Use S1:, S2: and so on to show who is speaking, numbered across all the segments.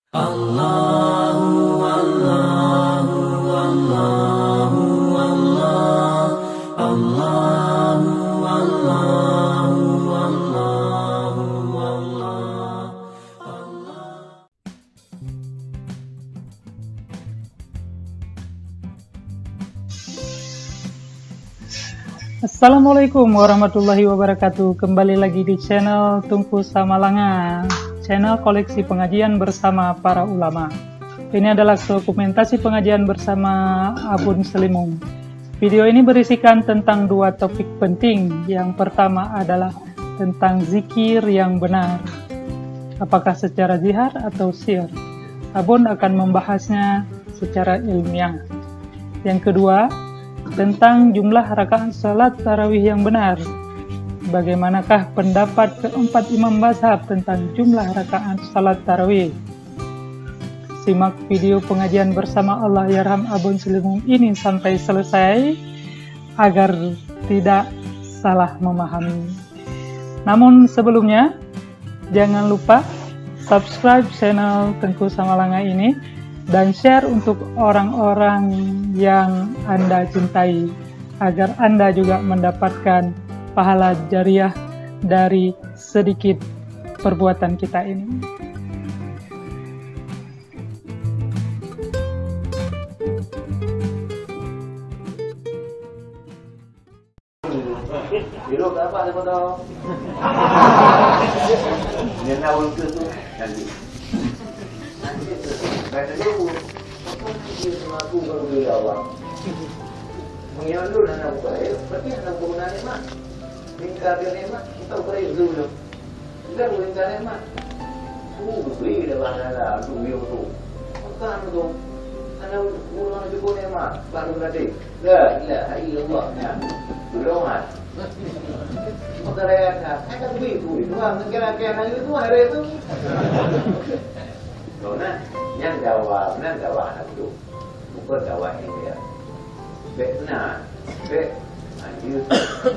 S1: Allahu Allahu Allahu Allah Allahu Allahu Allahu Allah.
S2: Assalamualaikum warahmatullahi wabarakatuh. Kembali lagi di channel Tungku Samalanga, channel koleksi pengajian bersama para ulama. Ini adalah dokumentasi pengajian bersama Abun Selimung. Video ini berisikan tentang dua topik penting. Yang pertama adalah tentang zikir yang benar, apakah secara zihar atau sir. Abun akan membahasnya secara ilmiah. Yang kedua, tentang jumlah rakaat salat tarawih yang benar. Bagaimanakah pendapat keempat imam mazhab tentang jumlah rakaat salat tarawih? Simak video pengajian bersama Allah Yarham Abun Selimung ini sampai selesai agar tidak salah memahami. Namun sebelumnya, jangan lupa subscribe channel Tengku Samalanga ini dan share untuk orang-orang yang Anda cintai, agar Anda juga mendapatkan pahala jariah dari sedikit perbuatan kita ini.
S3: Duduk apa dia tahu? Dia nak urut tu nanti. Kata dulu, dia mengaku kalau dia awak. Mengiandu dan nak buka air, berarti nak guna nikmat. Mingkar dia nikmat, kita beri dulu. Kita mingkar nikmat. Beri dah lah, tu dia tu. Makan tu, anak orang cukup nikmat, baru berarti. La ilaha illallah. Berdoa. Maka raya kan beri tu, tuan kira-kira itu hari itu. Nona, yang jawab anak itu, bukan jawab ini ya. Benar, anjir,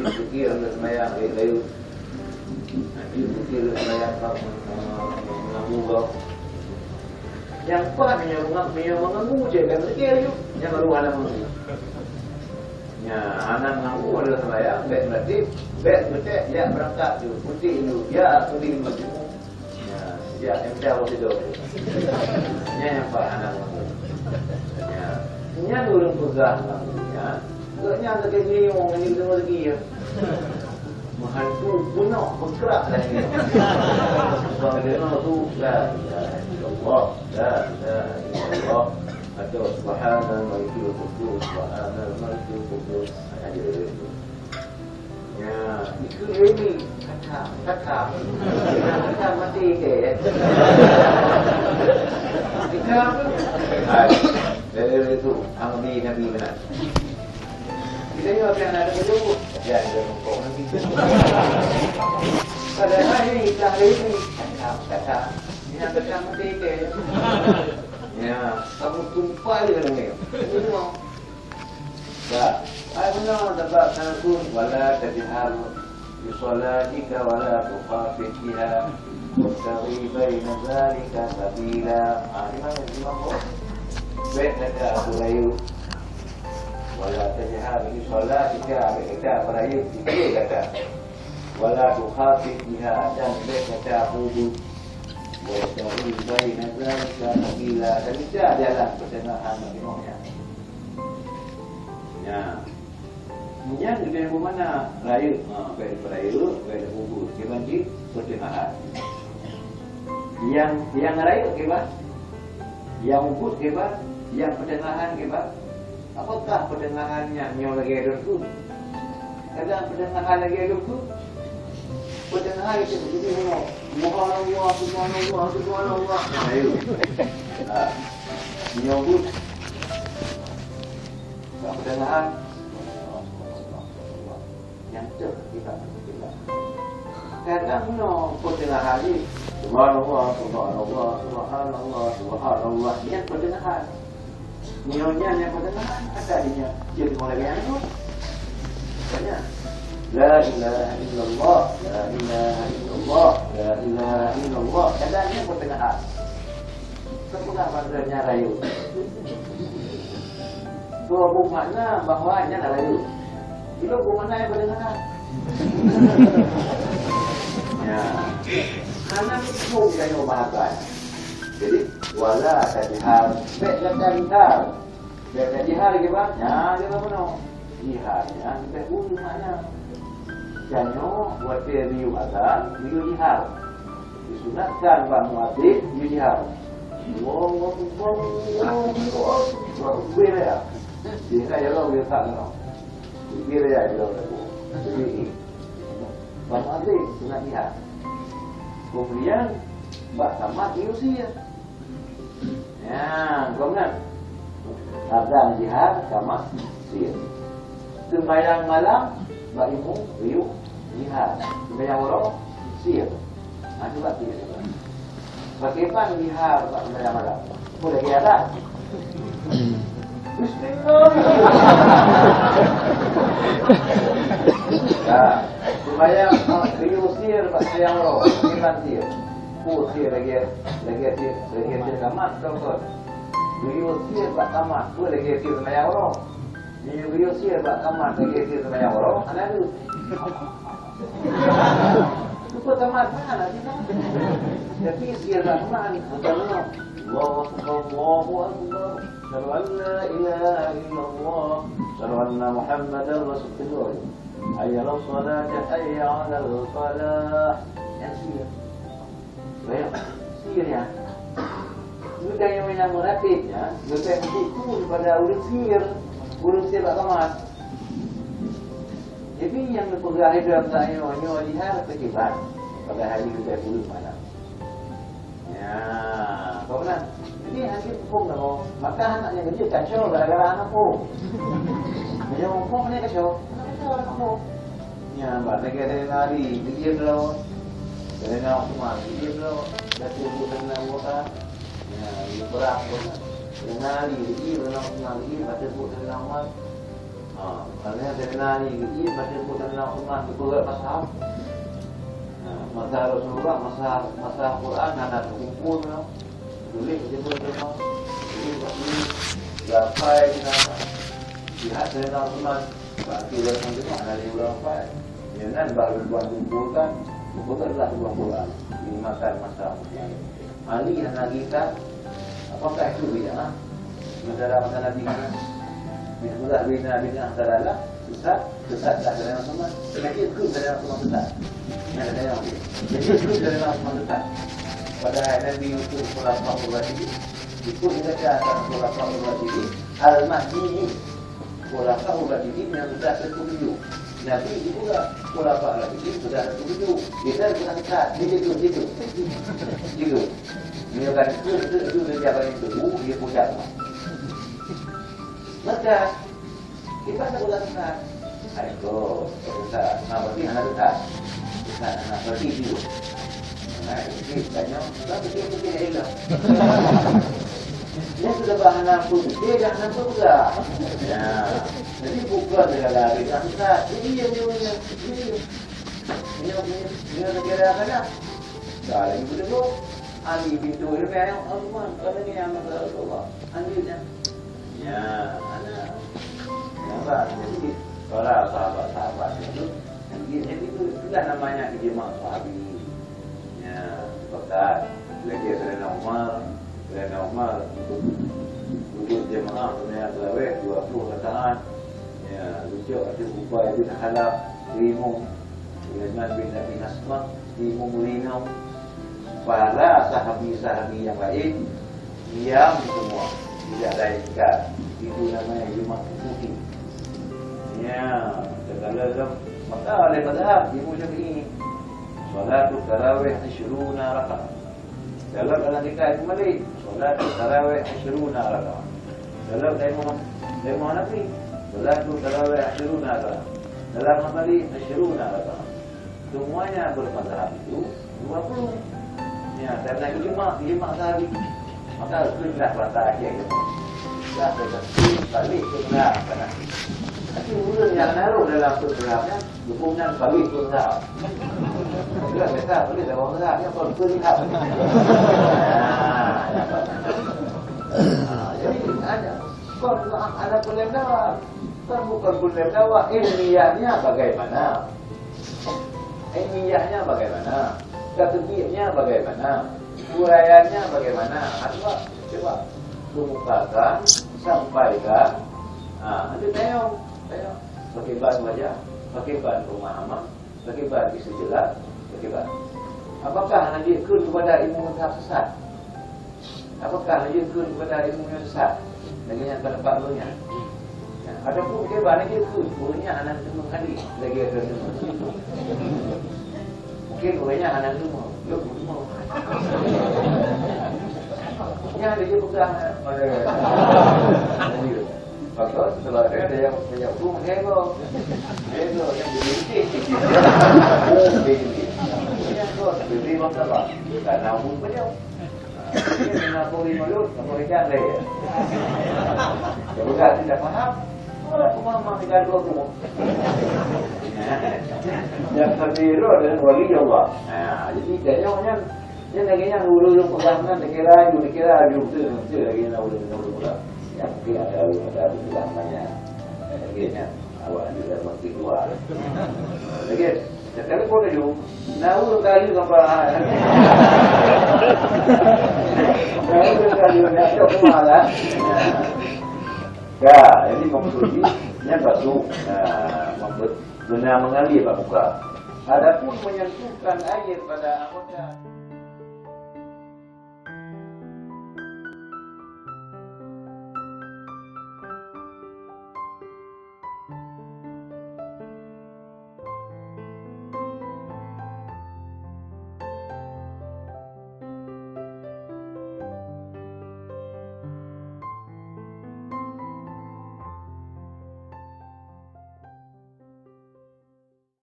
S3: dipikir oleh semayang, layu, anjir dipikir oleh semayang, mengganggu. Yang kuat mengganggu, jangan pikir you, yang baru anak mengganggu. Ya, anak mengganggu adalah semayang, berarti, betul, ya berangkat you, putih you, ya putih macam. Ya, yang jauh itu. Yang apa anak itu? Ya, ini dulu pegang ya. Enggaknya ada gini orang ini dengar lagi ya. Menghantu bunuh bergerak lagi. Sebab dia tu la ilaha illallah, la ilaha illallah. Atau subhanal malikul qudus, subhanal malikul qudus. Ada itu. Ya, itu ini kata mati ke? Kita dari itu Nabi benar. Kita ni apa yang ada dulu? Ya, ada nombor nanti. Pada hari ini kata ini kata mati ke? Ya, kamu tumpah dia dengan dia. Ini mau. Ya, benar dapat sanakun wala tajhar bi salatika wala tukhafit biha wastaghi baina zalika sabila. Imam baik kata Abu Ayyub wala tajhar bi salatika kata Abu dia kata wala tukhafit biha dan baik kata Abu wastaghi baina zalika sabila. Dan tidak jalan pertengahan maknanya. Ya, yang di dalam mana raya, baik raya, baik kubur, kebanji pertengahan. Yang raya kebat, yang kubur kebat, yang pertengahan kebat. Apakah pertengahannya yang lagi ada tu? Kadang pertengahan lagi ada tu. Pertengahan itu begini semua. Subhanallah, subhanallah, subhanallah. Raya. Yang kubur. Pertengahan yang kita kadang pertengahan ini subhanallah subhanallah subhanallah subhanallah yang pertengahan nyonya yang pertengahan ada dinya jadi mulai yang itu banyak la ilaha illallah la ilaha illallah la ilaha illallah kadang yang pertengahan Sepuluh padanya rayu. Dua bunganya bawahnya rayu. Itu bunganya yang benar. Ya, karena itu yang bahasa. Jadi wala tajhar, beda tajhar. Beda jihar gimana? Ya, dia mana? Jiharnya kita butuh mana? Jangan buat review azan, review jihar. Disunatkan bang muadzin review jihar. Wow, beda. Jika ya lo biasa kan? Beda ya lo. Jadi bang muadzin sunat jihar. Kemudian mbak sama diusir. Ya, kemudian azan jihad sama sir. Sembahyang malam mbak ibu riu jihad. Sembahyang waro sir. Nah, coba sir. Bagaimana jihad mbak sembahyang malam? Boleh kira? Bismillah. Nah, sembahyang riu sir mbak sembahyang waro bagaimana sir? Sir lagi kamar kau. Beliau sih bak kamar, tu lagi sih semayang orang. Beliau sih bak kamar, lagi sih semayang orang. Anak tu. Lupa kamar mana kita? Tapi sih bak kamar, bukan mana. Allahu Akbar. Syahadu an la ilaha illallah. Syahadu anna Muhammadan Rasulullah. Hayya 'alas shalah, hayya 'alal falah. Yang sih. Baik, sih ya. Sudah yang menyambut munafiknya, sudah itu pada urus sir tak tamat. Jadi yang berpegang dalam nyonya lihat kekibat pada hari kita dulu mana. Ya, kawan. Jadi hasil hukum dah. Maka anaknya kecil kacau gara-gara anak pun. Dia ngomong ni kacau. Kenapa kamu? Ya, banyak ada lari, dia belum. Dari nak rumah, dia belum. Dah tunggu dengan muka. Ya, berang pun. Nari gigi, renang nari, baca buku renang mat. Kalau dari nari gigi, baca buku renang mat, dibuat pasal. Masa Rasulullah, masa Quran, anak kumpul, tulis jemput jemput, tulis tulis, gapai kita, lihat renang mat, berarti renang itu ada di berapa? Jangan baru buat kumpulkan adalah buah Quran, dimakan masa. Ali anak kita. Apakah itu bid'ah? Negara masalah bid'ah. Bid'ah adalah sesat tak dalam semua. Jadi itu dalam semua sesat. Yang ada yang jadi itu dalam semua sesat. Pada Nabi Yusuf Khulafaur Rasyidin itu kita kata Khulafaur Rasyidin Al-Mahdi Khulafaur Rasyidin yang sudah tertuju. Nabi itu juga Khulafaur Rasyidin sudah tertuju. Kita bukan sesat. Gitu. Dia kan itu dia paling dulu dia punya. Maka kita tak boleh nak. Ayo, kita nak berarti anak kita. Kita nak berarti itu. Nah, ini tanya, tapi dia mungkin elok. Dia sudah bahan aku, dia jangan juga. Ya, jadi bukan dia lari kita. Ini yang dia. Ini negara mana? Dah ini betul. Ali bintu Rabi'ah Al-Man kalau ni anak Rasulullah anjurnya ya anak apa jadi para sahabat itu jadi itu sudah namanya ijma' sahabi ya bekat lagi Sayyidina Umar duduk jemaah dunia tarawih 20 rakaat ya lucu ada upaya itu halal limung dengan bin Nabi Nasma limung linau para sahabi-sahabi yang lain diam semua tidak ada ikat itu namanya Jumat Putih ya segala maka oleh mazhab Imam Syafi'i salatul tarawih 20 rakaat dalam nikah kembali salatul tarawih 20 rakaat dalam Imam Hanafi salatul tarawih 20 rakaat dalam kembali 20 rakaat semuanya bermazhab itu 20. Ya, karena lima sehari, maka sudah rata aja gitu. Sudah balik sudah karena. Tapi ulun yang naruh dalam programnya dukungan balik sudah. Sudah kita beli dalam programnya pun sudah. Jadi ada. Kalau ada pelem dakwah, kan bukan pelem dakwah. Ilmiahnya bagaimana? Ilmiahnya bagaimana? Ketepiannya bagaimana? Uraiannya bagaimana? Coba kemukakan, sampaikan. Nanti tengok, pakai bahan wajah, pakai bahan pemahaman, pakai bahan isu jelas, pakai bahan. Apakah nanti ikut kepada ilmu yang sesat? Apakah nanti ikut kepada ilmu yang sesat? Dengan yang terdapat dulunya. Ada pun pakai bahan lagi ikut, bolehnya anak semua kali lagi ada semua. Mungkin bolehnya anak semua, yuk semua. Yang dia pegang pada. Maka setelah ada yang menyambung heboh yang dibidik. Beli masalah, tak nabung banyak. Ini nabung 5 lut, nabung ikan leh. Kalau tidak faham, aku mama tinggal 2 rumah. Yang tertiru adalah wali Allah. Jadi kayaknya yang lagi yang ulu pegangan dikira betul lagi yang ulu pegang. Yang mungkin ada namanya akhirnya awak juga mesti keluar lagi sekali pun itu nahu kali sampai nahu kali nak kemana ya ini maksudnya batu benar mengalir muka adapun menyentuhkan air pada anggota